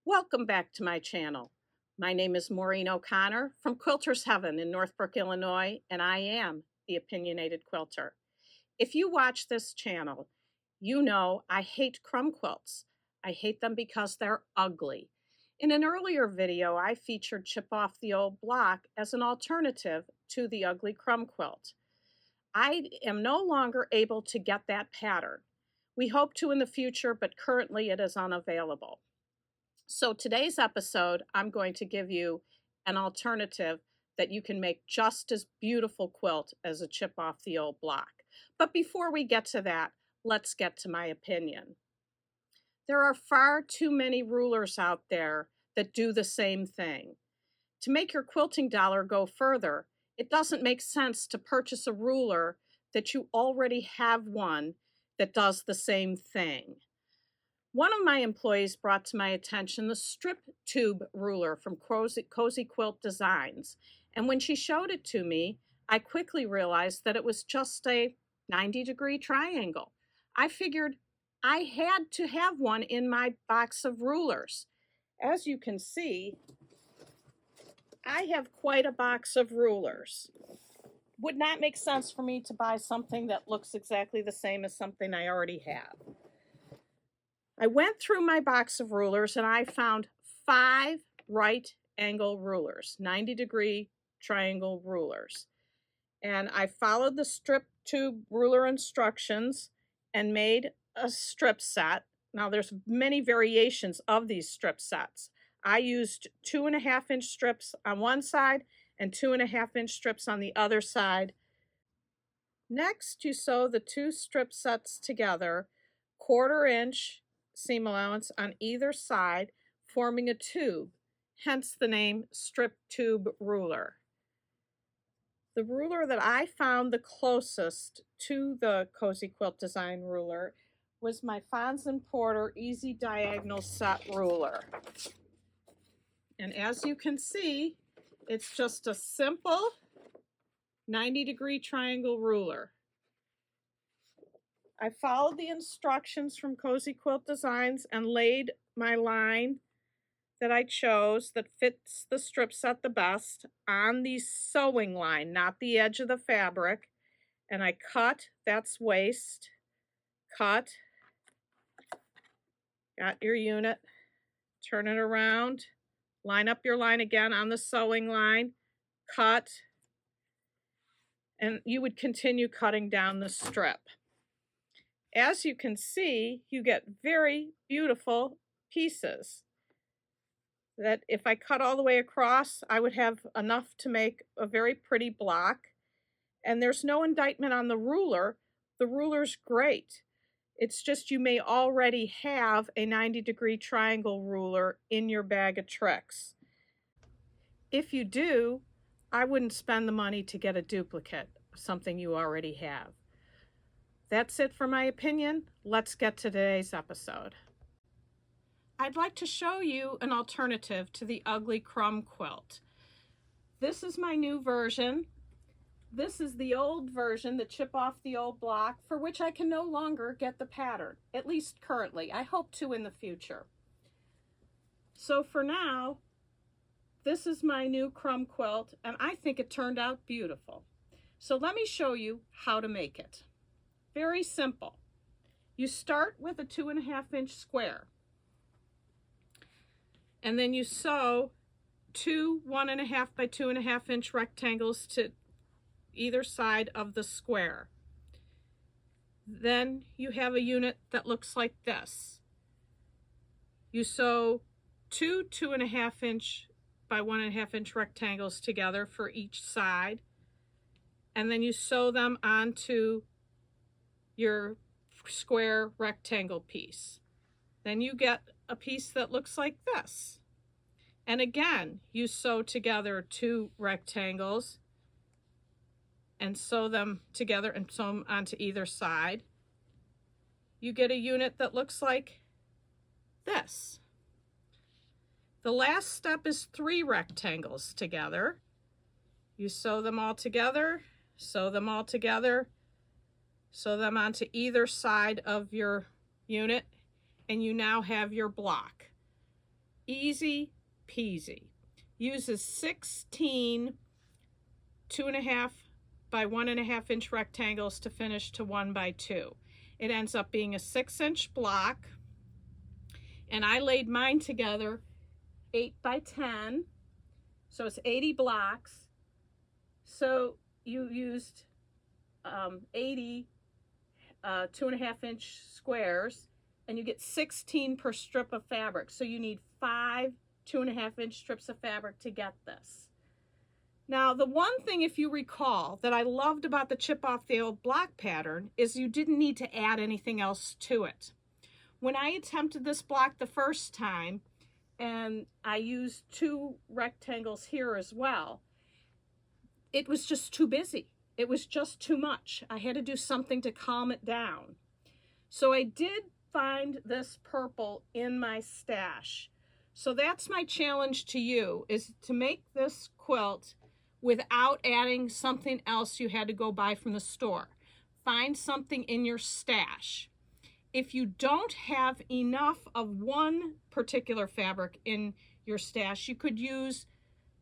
Welcome back to my channel. My name is Maureen O'Connor from Quilter's Heaven in Northbrook, Illinois, and I am the Opinionated Quilter. If you watch this channel, you know I hate crumb quilts. I hate them because they're ugly. In an earlier video, I featured Chip Off the Old Block as an alternative to the ugly crumb quilt. I am no longer able to get that pattern. We hope to in the future, but currently it is unavailable. So today's episode, I'm going to give you an alternative that you can make just as beautiful quilt as a Chip Off the Old Block. But before we get to that, let's get to my opinion. There are far too many rulers out there that do the same thing. To make your quilting dollar go further, it doesn't make sense to purchase a ruler that you already have one that does the same thing. One of my employees brought to my attention the strip tube ruler from Cozy Quilt Designs, and when she showed it to me, I quickly realized that it was just a 90-degree triangle. I figured I had to have one in my box of rulers. As you can see, I have quite a box of rulers. Would not make sense for me to buy something that looks exactly the same as something I already have. I went through my box of rulers and I found 5 right angle rulers, 90-degree triangle rulers. And I followed the strip tube ruler instructions and made a strip set. Now there's many variations of these strip sets. I used 2.5-inch strips on one side and 2.5-inch strips on the other side. Next, you sew the 2 strip sets together, 1/4-inch seam allowance on either side, forming a tube, hence the name strip tube ruler. The ruler that I found the closest to the Cozy Quilt Design ruler was my Fons & Porter Easy Diagonal Set ruler. And as you can see, it's just a simple 90-degree triangle ruler. I followed the instructions from Cozy Quilt Designs and laid my line that I chose that fits the strip set the best on the sewing line, not the edge of the fabric. And I cut, that's waist, cut, got your unit, turn it around, line up your line again on the sewing line, cut, and you would continue cutting down the strip. As you can see, you get very beautiful pieces that if I cut all the way across, I would have enough to make a very pretty block. And there's no indictment on the ruler. The ruler's great. It's just you may already have a 90-degree triangle ruler in your bag of tricks. If you do, I wouldn't spend the money to get a duplicate of something you already have. That's it for my opinion. Let's get to today's episode. I'd like to show you an alternative to the ugly crumb quilt. This is my new version. This is the old version, the Chip Off the Old Block, for which I can no longer get the pattern, at least currently. I hope to in the future. So for now, this is my new crumb quilt, and I think it turned out beautiful. So let me show you how to make it. Very simple. You start with a 2.5-inch square, and then you sew 2 1.5 by 2.5-inch rectangles to either side of the square. Then you have a unit that looks like this. You sew 2 2.5-inch by 1.5-inch rectangles together for each side, and then you sew them onto your square rectangle piece. Then you get a piece that looks like this. And again, you sew together 2 rectangles and sew them together and sew them onto either side. You get a unit that looks like this. The last step is 3 rectangles together. You sew them all together, sew them all together, sew them onto either side of your unit, and you now have your block. easy peasy. Uses 16 2.5 by 1.5 inch rectangles to finish to 1 by 2. It ends up being a 6-inch block, and I laid mine together 8 by 10, so it's 80 blocks. So you used 80 2.5 inch squares, and you get 16 per strip of fabric. So you need 5 2.5 inch strips of fabric to get this. Now, the one thing, if you recall, that I loved about the chip off the old block pattern is you didn't need to add anything else to it. When I attempted this block the first time, and I used 2 rectangles here as well, it was just too busy. It was just too much. I had to do something to calm it down. So I did find this purple in my stash. So that's my challenge to you, is to make this quilt without adding something else you had to go buy from the store. Find something in your stash. If you don't have enough of one particular fabric in your stash, you could use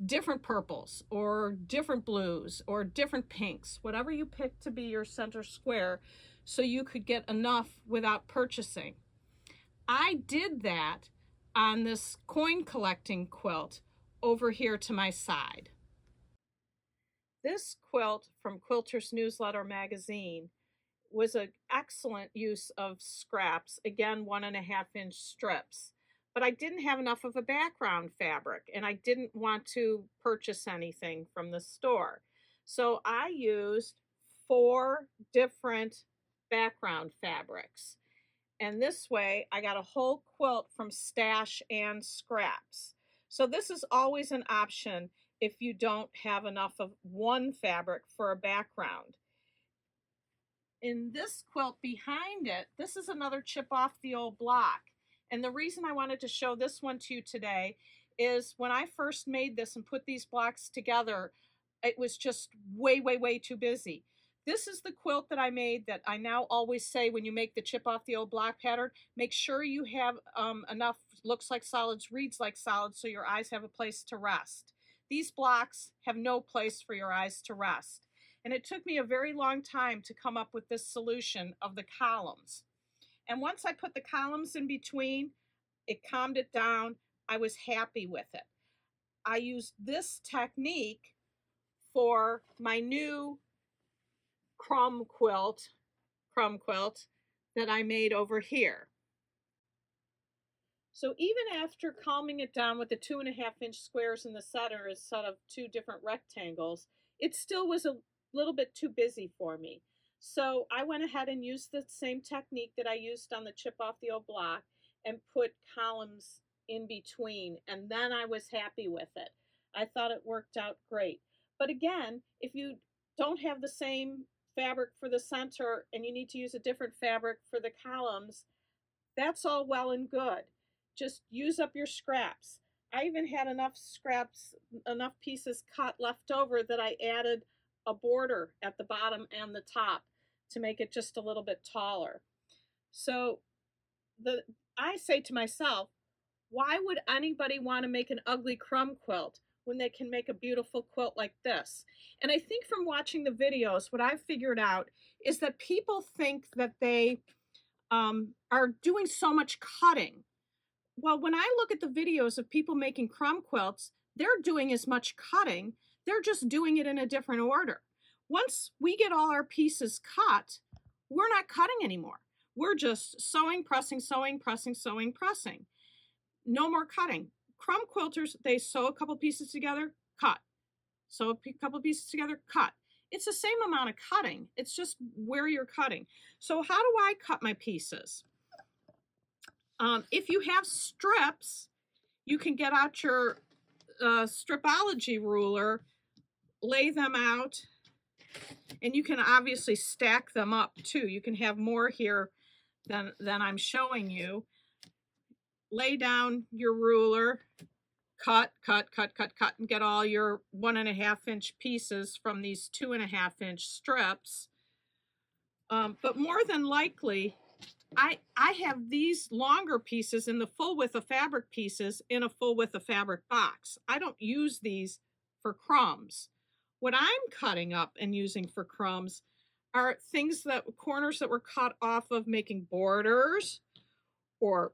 different purples or different blues or different pinks, whatever you pick to be your center square, so you could get enough without purchasing. I did that on this coin collecting quilt over here to my side. This quilt from Quilter's Newsletter magazine was an excellent use of scraps, again 1.5 inch strips. But I didn't have enough of a background fabric, and I didn't want to purchase anything from the store. So I used 4 different background fabrics. And this way I got a whole quilt from stash and scraps. So this is always an option if you don't have enough of one fabric for a background. In this quilt behind it, this is another chip off the old block. And the reason I wanted to show this one to you today is when I first made this and put these blocks together, it was just way, way, way too busy. This is the quilt that I made that I now always say when you make the chip off the old block pattern, make sure you have enough looks like solids, reads like solids, so your eyes have a place to rest. These blocks have no place for your eyes to rest. And it took me a very long time to come up with this solution of the columns. And once I put the columns in between, it calmed it down. I was happy with it. I used this technique for my new crumb quilt that I made over here. So even after calming it down with the 2.5 inch squares in the center instead of 2 different rectangles, it still was a little bit too busy for me. So I went ahead and used the same technique that I used on the chip off the old block and put columns in between, and then I was happy with it. I thought it worked out great. But again, if you don't have the same fabric for the center and you need to use a different fabric for the columns, that's all well and good. Just use up your scraps. I even had enough scraps, enough pieces cut left over that I added a border at the bottom and the top to make it just a little bit taller. So I say to myself, why would anybody want to make an ugly crumb quilt when they can make a beautiful quilt like this? And I think from watching the videos, what I've figured out is that people think that they are doing so much cutting. Well, when I look at the videos of people making crumb quilts, they're doing as much cutting. They're just doing it in a different order. Once we get all our pieces cut, we're not cutting anymore. We're just sewing, pressing, sewing, pressing, sewing, pressing. No more cutting. Crumb quilters, they sew a couple pieces together, cut. Sew a couple pieces together, cut. It's the same amount of cutting. It's just where you're cutting. So how do I cut my pieces? If you have strips, you can get out your stripology ruler, lay them out, and you can obviously stack them up too. You can have more here than I'm showing you. Lay down your ruler, cut, cut, cut, cut, cut, and get all your 1.5 inch pieces from these 2.5 inch strips. But more than likely, I have these longer pieces in the full width of fabric pieces in a full width of fabric box. I don't use these for crumbs. What I'm cutting up and using for crumbs are things that corners that were cut off of making borders, or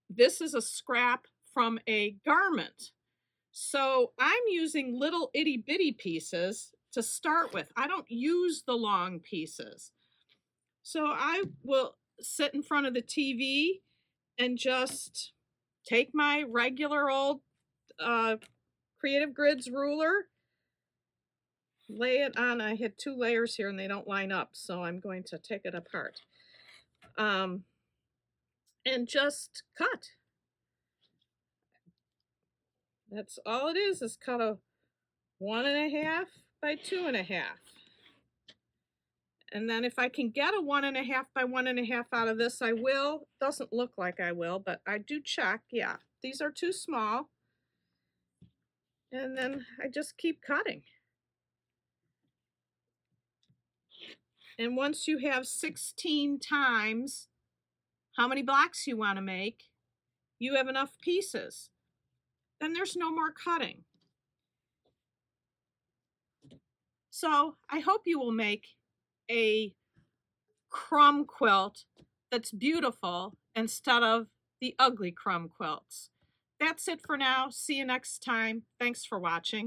this is a scrap from a garment. So I'm using little itty bitty pieces to start with. I don't use the long pieces. So I will sit in front of the TV and just take my regular old Creative Grids ruler, lay it on. I had 2 layers here and they don't line up, so I'm going to take it apart. And just cut. That's all it is cut a 1.5 by 2.5. And then if I can get a 1.5 by 1.5 out of this, I will. Doesn't look like I will, but I do check. Yeah, these are too small. And then I just keep cutting. And once you have 16 times how many blocks you want to make, you have enough pieces. Then there's no more cutting. So I hope you will make a crumb quilt that's beautiful instead of the ugly crumb quilts. That's it for now. See you next time. Thanks for watching.